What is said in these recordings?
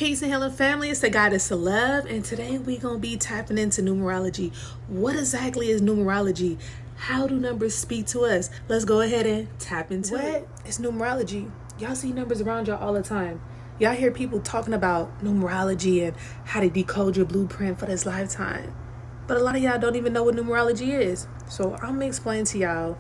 Peace and healing family, it's the goddess of love, and today we're going to be tapping into numerology. What exactly is numerology? How do numbers speak to us? Let's go ahead and tap into it. It's numerology. Y'all see numbers around y'all all the time. Y'all hear people talking about numerology and how to decode your blueprint for this lifetime. But a lot of y'all don't even know what numerology is. So I'm going to explain to y'all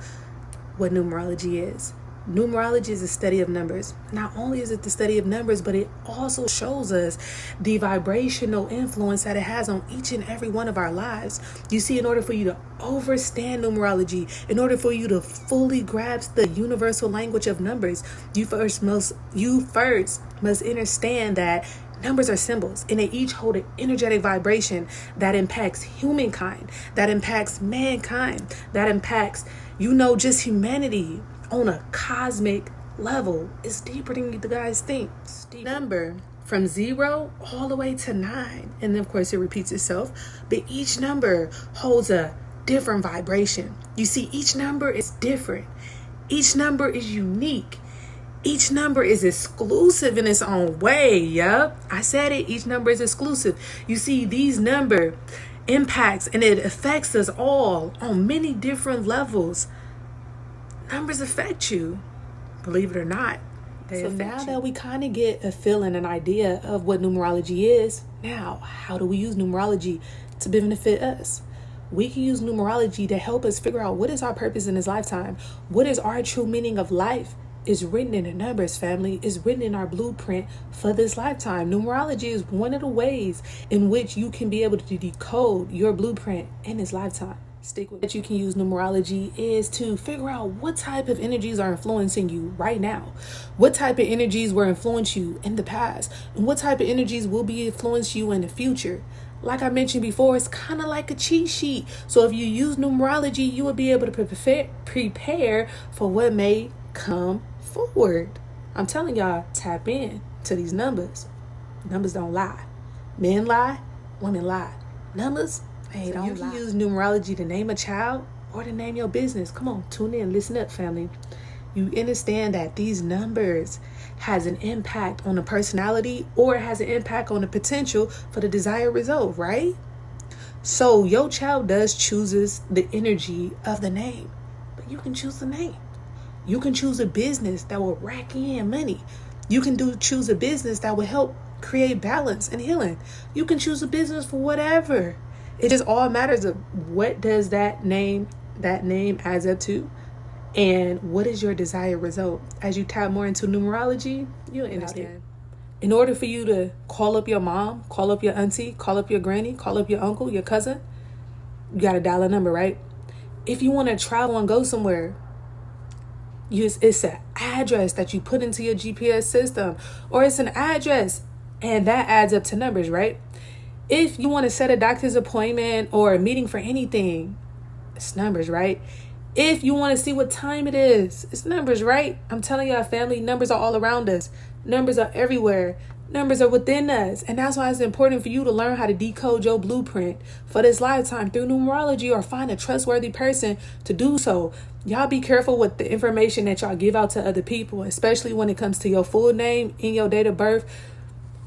what numerology is. Numerology is the study of numbers. Not only is it the study of numbers, but it also shows us the vibrational influence that it has on each and every one of our lives. You see, in order for you to understand numerology, in order for you to fully grasp the universal language of numbers, you first must understand that numbers are symbols, and they each hold an energetic vibration that impacts humankind, that impacts mankind, that impacts, just humanity on a cosmic level. It's deeper than you guys think. Number from 0 all the way to 9. And then of course it repeats itself, but each number holds a different vibration. You see, each number is different. Each number is unique. Each number is exclusive in its own way. Yup, I said it. Each number is exclusive. You see, these number impacts and it affects us all on many different levels. Numbers affect you, believe it or not. So now that we kind of get a feeling, an idea of what numerology is, now how do we use numerology to benefit us? We can use numerology to help us figure out what is our purpose in this lifetime. What is our true meaning of life? Is written in the numbers, family. Is written in our blueprint for this lifetime. Numerology is one of the ways in which you can be able to decode your blueprint in this lifetime. Stick with that. You can use numerology is to figure out what type of energies are influencing you right now, what type of energies will influence you in the past, and what type of energies will be influence you in the future. Like I mentioned before, it's kind of like a cheat sheet. So if you use numerology, you will be able to prepare for what may come forward. I'm telling y'all, tap in to these numbers. Numbers don't lie. Men lie, women lie. Numbers, hey, so you can use numerology to name a child or to name your business. Come on, tune in, listen up, family. You understand that these numbers has an impact on the personality or has an impact on the potential for the desired result, right? So your child chooses the energy of the name, but you can choose the name. You can choose a business that will rack in money. You can choose a business that will help create balance and healing. You can choose a business for whatever. It just all matters of what does that name adds up to, and what is your desired result. As you tap more into numerology, you'll understand. In order for you to call up your mom, call up your auntie, call up your granny, call up your uncle, your cousin, you got to dial a number, right? If you want to travel and go somewhere, it's an address that you put into your GPS system, or it's an address and that adds up to numbers, right? If you want to set a doctor's appointment or a meeting for anything, it's numbers, right? If you want to see what time it is, it's numbers, right? I'm telling y'all, family, numbers are all around us. Numbers are everywhere. Numbers are within us. And that's why it's important for you to learn how to decode your blueprint for this lifetime through numerology, or find a trustworthy person to do so. Y'all be careful with the information that y'all give out to other people, especially when it comes to your full name and your date of birth.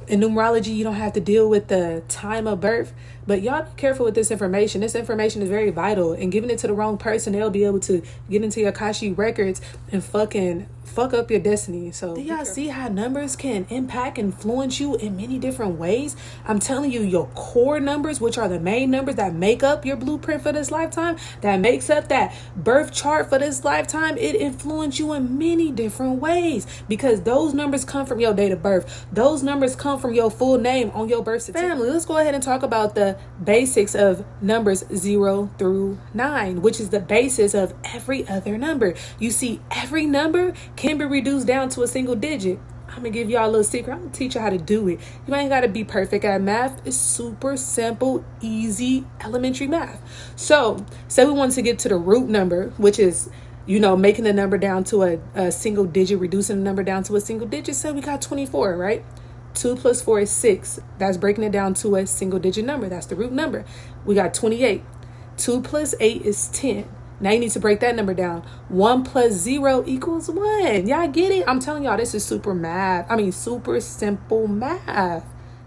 In numerology, you don't have to deal with the time of birth, but y'all be careful with this information. This information is very vital, and giving it to the wrong person, they'll be able to get into your Akashi records and fuck up your destiny. So do y'all see how numbers can impact, influence you in many different ways? I'm telling you, your core numbers, which are the main numbers that make up your blueprint for this lifetime, that makes up that birth chart for this lifetime, it influences you in many different ways, because those numbers come from your date of birth. Those numbers come from your full name on your birth certificate. Family, let's go ahead and talk about the basics of numbers 0 through 9, which is the basis of every other number. You see, every number can be reduced down to a single digit. I'm gonna give y'all a little secret. I'm gonna teach you how to do it. You ain't gotta be perfect at math. It's super simple, easy, elementary math. So say we wanted to get to the root number, which is making the number down to a single digit, reducing the number down to a single digit. Say we got 24, right? 2 plus 4 is 6. That's breaking it down to a single digit number. That's the root number. We got 28. 2 plus 8 is 10. Now you need to break that number down. 1 plus 0 equals 1. Y'all get it? I'm telling y'all, this is super simple math.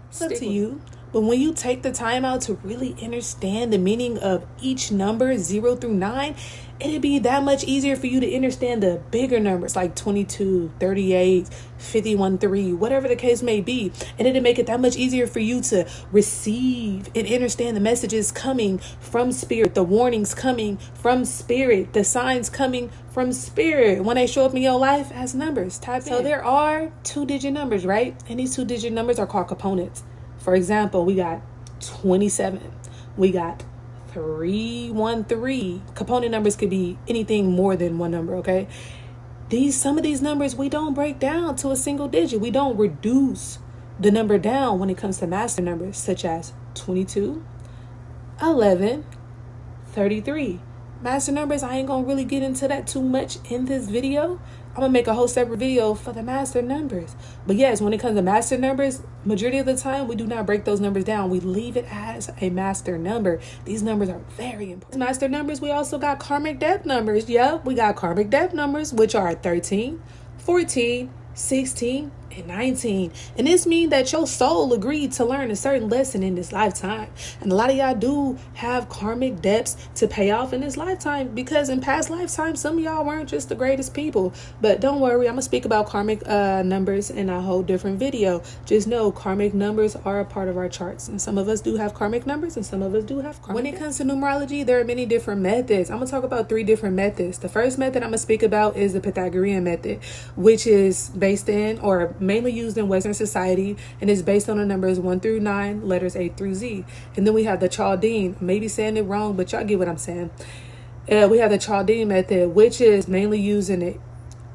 It's up to you. But when you take the time out to really understand the meaning of each number, 0 through 9, it'd be that much easier for you to understand the bigger numbers like 22, 38, 51, 3, whatever the case may be. And it'd make it that much easier for you to receive and understand the messages coming from spirit, the warnings coming from spirit, the signs coming from spirit when they show up in your life as numbers. So there are 2-digit numbers, right? And these 2-digit numbers are called components. For example, we got 27. We got 313. Component numbers could be anything more than one number, okay? Some of these numbers we don't break down to a single digit. We don't reduce the number down when it comes to master numbers, such as 22, 11, 33. Master numbers, I ain't gonna really get into that too much in this video. I'm gonna make a whole separate video for the master numbers. But yes, when it comes to master numbers, majority of the time we do not break those numbers down. We leave it as a master number. These numbers are very important. Master numbers, we also got karmic depth numbers. Yep, we got karmic depth numbers, which are 13, 14, 16, and 19. And this means that your soul agreed to learn a certain lesson in this lifetime. And a lot of y'all do have karmic debts to pay off in this lifetime, because in past lifetimes, some of y'all weren't just the greatest people. But don't worry, I'm going to speak about karmic numbers in a whole different video. Just know karmic numbers are a part of our charts. And some of us do have karmic numbers and some of us do have karmic. When it comes to numerology, there are many different methods. I'm going to talk about 3 different methods. The first method I'm going to speak about is the Pythagorean Method, which is based in, or mainly used in Western society, and is based on the numbers 1 through 9, letters A through Z. And then we have the Chaldean, maybe saying it wrong, but y'all get what I'm saying. We have the Chaldean Method, which is mainly used in the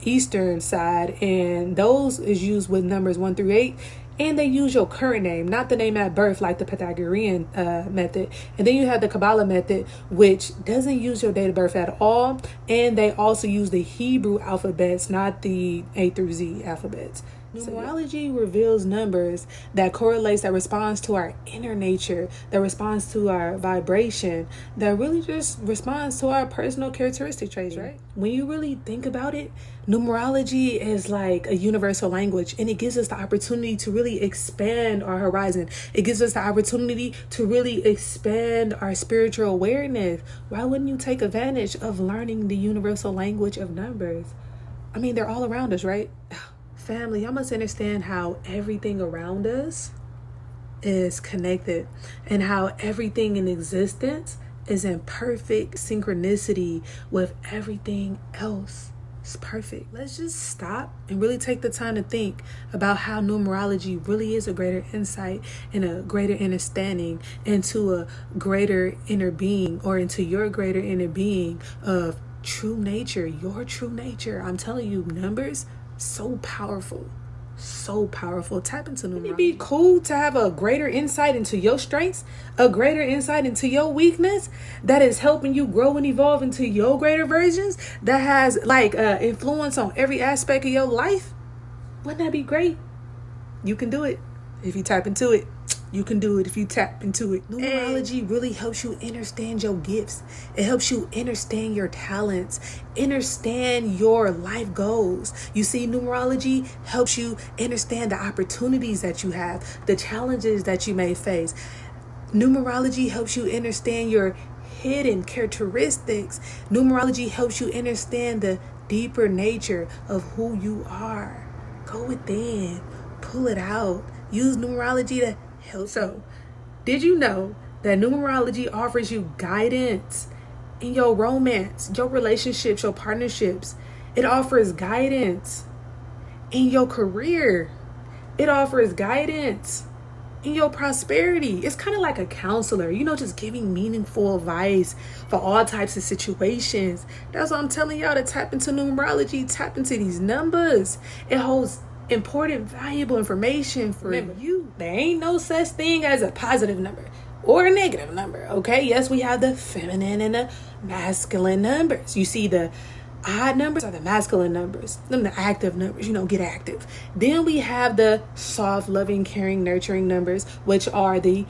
Eastern side, and those is used with numbers 1 through 8. And they use your current name, not the name at birth, like the Pythagorean method. And then you have the Kabbalah method, which doesn't use your date of birth at all. And they also use the Hebrew alphabets, not the A through Z alphabets. Numerology reveals numbers that correlates, that responds to our inner nature, that responds to our vibration, that really just responds to our personal characteristic traits, right? When you really think about it, numerology is like a universal language, and it gives us the opportunity to really expand our horizon. It gives us the opportunity to really expand our spiritual awareness. Why wouldn't you take advantage of learning the universal language of numbers? I mean, they're all around us, right? Family, I must understand how everything around us is connected and how everything in existence is in perfect synchronicity with everything else. It's perfect. Let's just stop and really take the time to think about how numerology really is a greater insight and a greater understanding into a greater inner being, or into your greater inner being of true nature, your true nature. I'm telling you, numbers, so powerful. So powerful. Tap into numerology. It'd be cool to have a greater insight into your strengths, a greater insight into your weakness that is helping you grow and evolve into your greater versions, that has like influence on every aspect of your life. Wouldn't that be great? You can do it if you tap into it. You can do it if you tap into it. Numerology really helps you understand your gifts. It helps you understand your talents, understand your life goals. You see, numerology helps you understand the opportunities that you have, the challenges that you may face. Numerology helps you understand your hidden characteristics. Numerology helps you understand the deeper nature of who you are. Go within, pull it out. Use numerology to help. So, did you know that numerology offers you guidance in your romance, your relationships, your partnerships? It offers guidance in your career. It offers guidance in your prosperity. It's kind of like a counselor, just giving meaningful advice for all types of situations. That's why I'm telling y'all to tap into numerology, tap into these numbers. It holds important, valuable information for you. There ain't no such thing as a positive number or a negative number, okay? Yes, we have the feminine and the masculine numbers. You see, the odd numbers are the masculine numbers. Them the active numbers, get active. Then we have the soft, loving, caring, nurturing numbers, which are the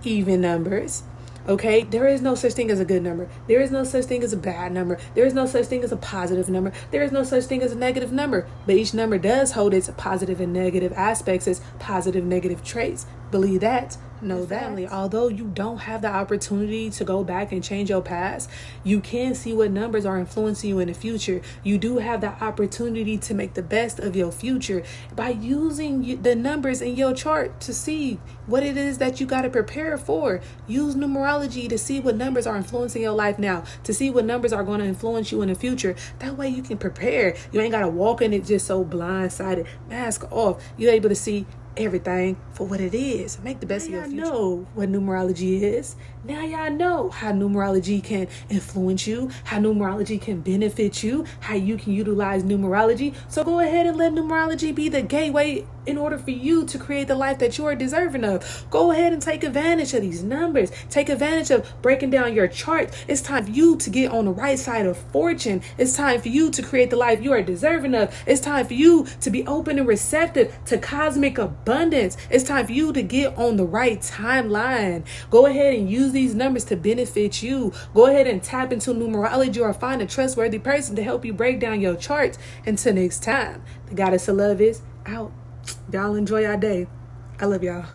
even numbers. Okay, there is no such thing as a good number. There is no such thing as a bad number. There is no such thing as a positive number. There is no such thing as a negative number. But each number does hold its positive and negative aspects, its positive, negative traits. Believe that. Know that. Family, although you don't have the opportunity to go back and change your past, you can see what numbers are influencing you in the future. You do have the opportunity to make the best of your future by using the numbers in your chart to see what it is that you got to prepare for. Use numerology to see what numbers are influencing your life now, to see what numbers are going to influence you in the future. That way you can prepare. You ain't got to walk in it just so blindsided. Mask off. You're able to see everything for what it is. Make the best of your future. Now y'all know what numerology is. Now y'all know how numerology can influence you, how numerology can benefit you, how you can utilize numerology. So go ahead and let numerology be the gateway in order for you to create the life that you are deserving of. Go ahead and take advantage of these numbers. Take advantage of breaking down your chart. It's time for you to get on the right side of fortune. It's time for you to create the life you are deserving of. It's time for you to be open and receptive to cosmic abundance. It's time for you to get on the right timeline. Go ahead and use these numbers to benefit you. Go ahead and tap into numerology or find a trustworthy person to help you break down your charts. Until next time, the goddess of love is out. Y'all enjoy your day. I love y'all.